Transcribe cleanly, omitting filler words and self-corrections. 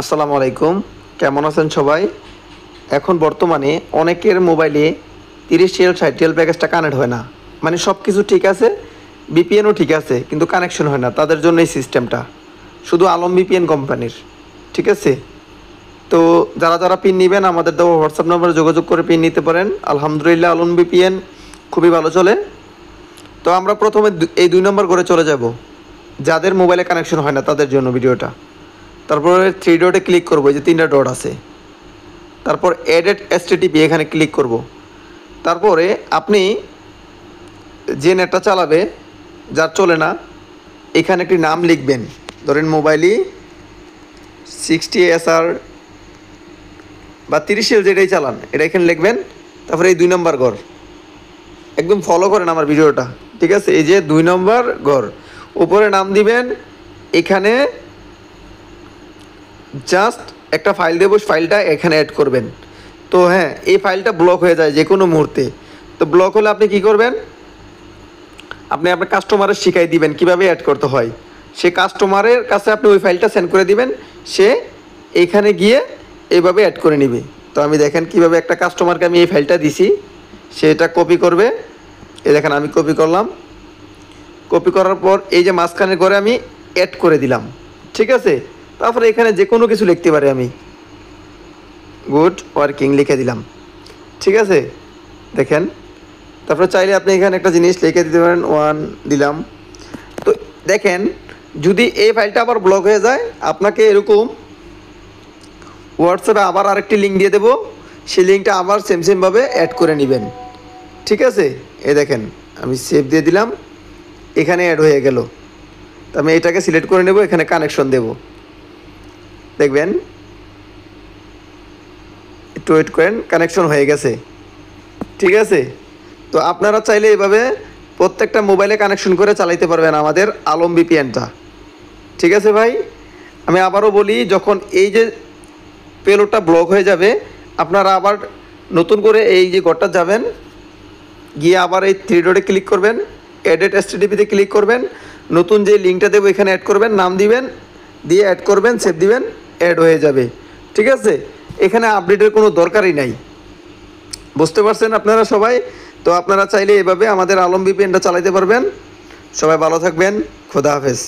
আসসালামু আলাইকুম। কেমন আছেন সবাই? এখন বর্তমানে অনেকের মোবাইলে 30 রিয়াল 60 রিয়াল প্যাকেজটা কানেক্ট হয় না। মানে সব কিছু ঠিক আছে, বিপিএনও ঠিক আছে, কিন্তু কানেকশন হয় না। তাদের জন্য এই সিস্টেমটা শুধু আলম বিপিএন কোম্পানির। ঠিক আছে? তো যারা যারা পিন নেবেন আমাদের দেওয়া হোয়াটসঅ্যাপ নম্বরে যোগাযোগ করে পিন নিতে পারেন। আলহামদুলিল্লাহ আলম বিপিএন খুবই ভালো চলে। তো আমরা প্রথমে এই 2 নম্বর করে চলে যাব, যাদের মোবাইলে কানেকশন হয় না তাদের জন্য ভিডিওটা। তারপরে 3 ডটে ক্লিক করবো, এই যে 3টা ডট আছে। তারপর এডেড এসটিটিপি এখানে ক্লিক করব। তারপরে আপনি যে নেটটা চালাবে, যার চলে না, এখানে একটি নাম লিখবেন। ধরেন মোবাইলই 60SR বা 30 যেটাই চালান এটা এখানে লিখবেন। তারপরে এই 2 নম্বর ঘর একদম ফলো করেন আমার ভিডিওটা। ঠিক আছে? এই যে 2 নম্বর ঘর উপরে নাম দিবেন। এখানে জাস্ট একটা ফাইল দেবো, ফাইলটা এখানে অ্যাড করবেন। তো হ্যাঁ, এই ফাইলটা ব্লক হয়ে যায় যে কোনো মুহূর্তে। তো ব্লক হলে আপনি কি করবেন? আপনি আপনার কাস্টমারের শিখাই দিবেন কিভাবে অ্যাড করতে হয়। সে কাস্টমারের কাছে আপনি ওই ফাইলটা সেন্ড করে দিবেন, সে এইখানে গিয়ে এইভাবে অ্যাড করে নেবে। তো আমি দেখেন কিভাবে একটা কাস্টমারকে আমি এই ফাইলটা দিছি, সে এটা কপি করবে। এই দেখেন আমি কপি করলাম। কপি করার পর এই যে মাঝখানে করে আমি অ্যাড করে দিলাম। ঠিক আছে? তারপরে এখানে যে কোনো কিছু লিখতে পারি আমি, গুড ওয়ার্কিং লিখে দিলাম। ঠিক আছে? দেখেন। তারপরে চাইলে আপনি এখানে একটা জিনিস লিখে দিতে পারেন, 1 দিলাম। তো দেখেন, যদি এই ফাইলটা আবার ব্লক হয়ে যায়, আপনাকে এরকম হোয়াটসঅ্যাপে আবার আরেকটি লিঙ্ক দিয়ে দেবো। সেই লিঙ্কটা আবার সেমভাবে অ্যাড করে নেবেন। ঠিক আছে? এই দেখেন আমি সেভ দিয়ে দিলাম, এখানে অ্যাড হয়ে গেল। তো আমি এটাকে সিলেক্ট করে নেব, এখানে কানেকশন দেব। দেখবেন, একটু ওয়েট করেন, কানেকশন হয়ে গেছে। ঠিক আছে? তো আপনারা চাইলে এইভাবে প্রত্যেকটা মোবাইলে কানেকশন করে চালাইতে পারবেন আমাদের আলম বিপিএনটা। ঠিক আছে ভাই? আমি আবারও বলি, যখন এই যে পেলোডটা ব্লক হয়ে যাবে, আপনারা আবার নতুন করে এই যে ঘরটা যাবেন, গিয়ে আবার এই 3 ডটে ক্লিক করবেন, এডেড এসটিডিপিতে ক্লিক করবেন, নতুন যে লিঙ্কটা দেবো এখানে অ্যাড করবেন, নাম দিবেন, দিয়ে অ্যাড করবেন, সেভ দিবেন, অ্যাড হয়ে যাবে। ঠিক আছে? এখানে আপডেটের কোনো দরকারই নাই। বুঝতে পারছেন আপনারা সবাই? তো আপনারা চাইলে এভাবে আমাদের আলম বিপিএনটা চালাতে পারবেন। সবাই ভালো থাকবেন। খোদা হাফেজ।